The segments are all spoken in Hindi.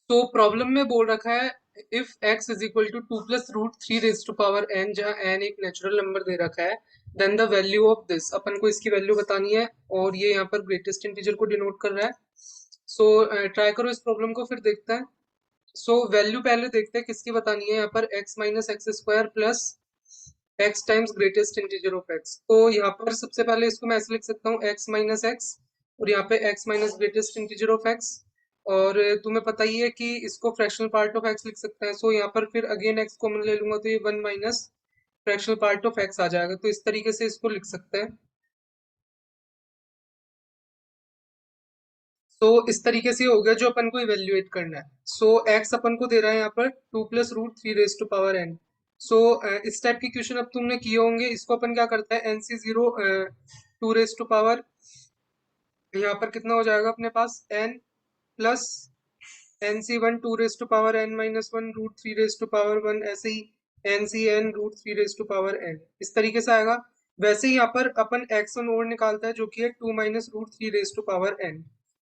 तो प्रॉब्लम में बोल रखा है if x is equal to 2 + √3 जहाँ n एक नेचुरल नंबर दे रखा है, then the value of this, अपन को इसकी वैल्यू बतानी है और ये यहाँ पर ग्रेटेस्ट इंटीजर को डिनोट कर रहा है। सो ट्राई करो इस प्रॉब्लम को, फिर देखते हैं। सो वैल्यू पहले देखते हैं किसकी बतानी है, यहाँ पर x - x² plus x times greatest integer of x। तो यहाँ पर सबसे पहले इसको मैं ऐसे लिख सकता हूँ x - x, और यहाँ पे x minus greatest integer of x। और तुम्हें पता ही है कि इसको फ्रैक्शनल पार्ट ऑफ x लिख सकते हैं। सो यहाँ पर फिर अगेन x कॉमन ले लूंगा तो ये 1 minus fractional part of x आ जाएगा। तो इस तरीके से इसको लिख सकते हैं। सो इस तरीके से हो गया जो अपन को इवेल्युएट करना है। सो x अपन को दे रहा है यहाँ पर 2 + √3 n। सो इस टाइप के क्वेश्चन अब तुमने किए होंगे। इसको अपन क्या करता है, NC0 2 यहाँ पर कितना हो जाएगा अपने पास n प्लस NC1 2 n - 1 √3 ऐसे ही NCn √3 इस तरीके से आएगा। वैसे ही यहाँ पर अपन x1 और निकालता है जो कि है 2 माइनस √3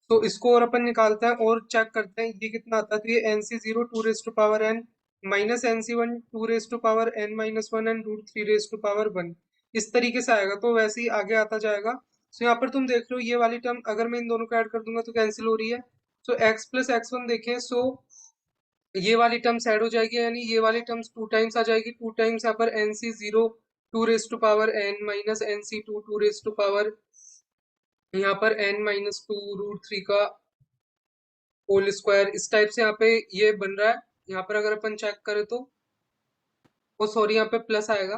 तो इसको और अपन निकालता है और चेक करते हैं ये कितना आता है। तो ये NC0 2 minus NC1 2 n - 1 and √3 इस तरीके से आएगा। तो वैसे ही आगे आता जाएगा। तो यहाँ पर तुम देख रहे हो ये वाली टर्म अगर मैं इन दोनों को ऐड कर दूंगा तो कैंसिल हो रही है। सो x प्लस x1 देखें, सो ये वाली टर्म्स ऐड हो जाएगी, यानी ये वाली टर्म्स 2 टाइम्स आ जाएगी। 2 टाइम्स यहाँ पर NC0 2 n माइनस NC2 यहाँ पर n - 2 √3 का होल स्क्वायर। इस टाइप से यहाँ पे ये बन रहा है। यहाँ पर अगर अपन चेक करें तो वो सॉरी यहाँ पे प्लस आएगा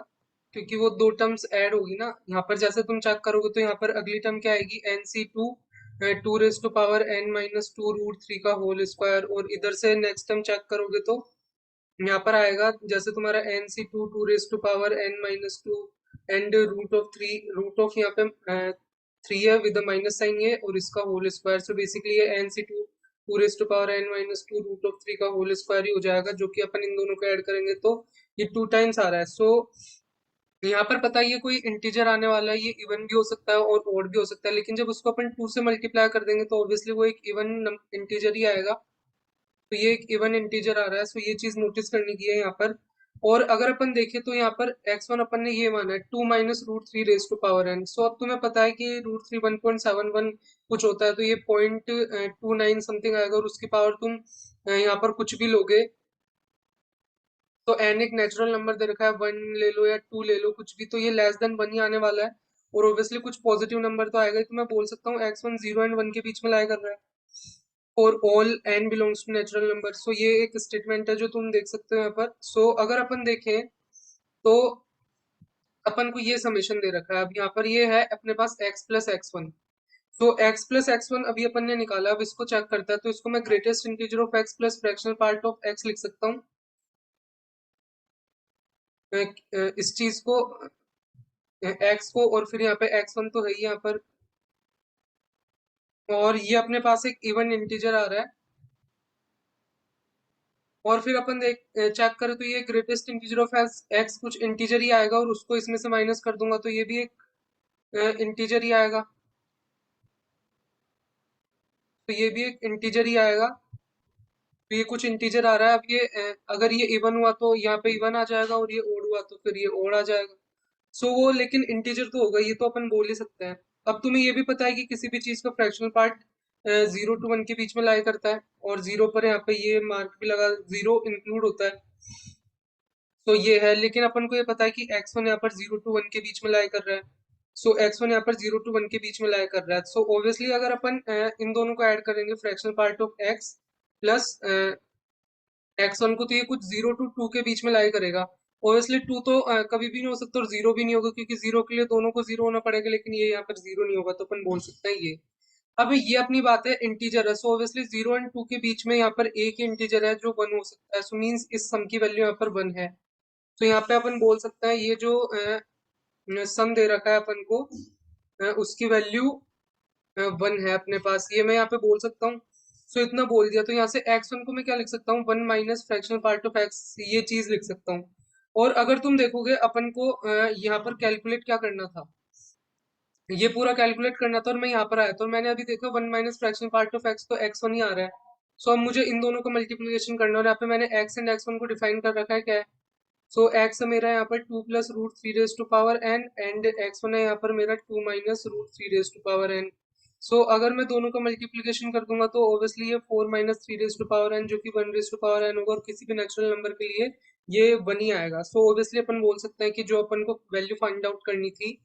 क्योंकि वो दो टर्म्स ऐड होगी ना। यहाँ पर जैसे तुम चेक करोगे तो यहाँ पर अगली टर्म क्या आएगी, NC2 2 n - 2 √3 का होल स्क्वायर। और इधर से नेक्स्ट टर्म चेक करोगे तो यहाँ पर आएगा जैसे तुम्हारा NC2 2 n - 2 and root of यहाँ पे 3 है विद माइनस साइन ये, और इसका होल स्क्वायर। सो बेसिकली ये NC2 2 n - 2 √3 का होल स्क्वायर ही हो जाएगा, जो कि अपन इन दोनों को ऐड करेंगे तो ये 2 टाइम्स आ रहा है। सो यहाँ पर पता है ये कोई इंटीजर आने वाला है, ये इवन भी हो सकता है और ओड भी हो सकता है, लेकिन जब उसको अपन 2 से मल्टीप्लाई कर देंगे तो ऑब्वियसली वो एक इवन इंटीजर ही आएगा। तो ये एक इवन इंटीजर आ रहा है। सो ये चीज नोटिस करने की है यहाँ पर। और अगर अपन देखें तो यहाँ पर x1 अपन ने ये माना है 2 माइनस √3 n। सो अब तुम्हें पता है कि √3 1.71 कुछ होता है, तो ये 0.29 समथिंग आएगा, और उसकी पावर तुम यहाँ पर कुछ भी लोगे तो n एक नेचुरल नंबर दे रखा है, 1 ले लो या 2 ले लो, कुछ भी, तो ये लेस देन 1 ही आने वाला है। और ऑब्वियसली कुछ पॉजिटिव नंबर तो आएगा ही। तो मैं बोल सकता हूँ x1 0 एंड 1 के बीच में लाई कर रहा है, और all n belongs to natural number. So ये एक स्टेटमेंट है जो तुम देख सकते हो यहाँ पर। सो अगर अपन देखें तो अपन को ये समेशन दे रखा है। अब यहाँ पर ये है अपने पास x प्लस x1। तो x प्लस x1 अभी अपन ने निकाला, अब इसको चेक करता है तो इसको मैं greatest integer of x plus fractional part of x लिख सकता हूँ। इस चीज को x को, और फिर यहाँ पे x1 तो है ही यहाँ पर, और ये अपने पास एक इवन इंटीजर आ रहा है। और फिर अपन देख चेक करें तो ये ग्रेटेस्ट इंटीजर ऑफ x कुछ इंटीजर ही आएगा, और उसको इसमें से माइनस कर दूंगा तो ये भी एक इंटीजर ही आएगा। तो ये भी एक इंटीजर ही आएगा। तो ये कुछ इंटीजर आ रहा है। अब ये अगर ये इवन हुआ तो यहाँ पे इवन आ जाएगा, और ये ओड हुआ तो फिर ये ओड आ जाएगा। सो वो लेकिन इंटीजर तो होगा, ये तो अपन बोल ही सकते हैं। अब तुम्हें ये भी पता है कि किसी भी चीज का फ्रैक्शनल पार्ट 0 to 1 के बीच में लाई करता है, और जीरो पर यहाँ पे ये मार्क भी लगा, जीरो इंक्लूड होता है। तो ये है, लेकिन अपन को ये पता है कि x1 यहाँ पर 0 to 1 के बीच में लाई कर रहा है। सो x1 यहाँ पर 0 to 1 के बीच में लाई कर रहा है। सो ऑब्वियसली अगर अपन इन दोनों को ऐड करेंगे fractional part of x plus x1 को, तो ये कुछ 0 to 2 के बीच में लाई करेगा। ऑब्वियसली 2 तो कभी भी नहीं हो सकता, और जीरो भी नहीं होगा क्योंकि जीरो के लिए दोनों को जीरो होना पड़ेगा, लेकिन ये यहाँ पर जीरो नहीं होगा, तो अपन बोल सकते हैं ये। अब ये अपनी बात है इंटीजर है। सो ऑब्वियसली 0 and 2 के बीच में यहाँ पर एक ही इंटीजर है जो 1 हो सकता है। सो मीन्स इस सम की वैल्यू यहाँ पर 1 है। तो यहाँ पे अपन बोल सकते हैं ये जो सम दे रखा है अपन को, उसकी वैल्यू 1 है अपने पास, ये मैं यहाँ पे बोल सकता हूँ। सो इतना बोल दिया तो यहाँ से x1 को मैं क्या लिख सकता हूँ, 1 minus fractional part of x, ये चीज लिख सकता हूँ। और अगर तुम देखोगे अपन को यहाँ पर कैलकुलेट क्या करना था, ये पूरा कैलकुलेट करना था, और मैं यहाँ पर आया तो मैंने अभी देखा 1 minus fractional part of x, तो x1 ही आ रहा है। सो अब मुझे इन दोनों का मल्टीप्लिकेशन करना है, और यहाँ पे मैंने एक्स एंड एक्स वन को डिफाइन कर रखा है क्या है। सो एक्स मेरा यहाँ पर 2 + √3 एंड एक्स वन है यहाँ पर मेरा 2 - √3 सो अगर मैं दोनों का मल्टीप्लिकेशन कर दूंगा तो ऑब्वियसली ये 4 - 3 जो कि 1 होगा, और किसी भी नेचुरल नंबर के लिए ये 1 ही आएगा। सो ऑब्वियसली अपन बोल सकते हैं कि जो अपन को वैल्यू फाइंड आउट करनी थी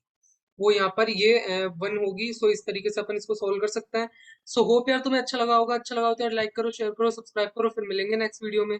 वो यहाँ पर ये 1 होगी। सो इस तरीके से अपन इसको सोल्व कर सकते हैं। सो होप यार तुम्हें अच्छा लगा होगा। अच्छा लगा हो तो यार लाइक करो, शेयर करो, सब्सक्राइब करो। फिर मिलेंगे नेक्स्ट वीडियो में।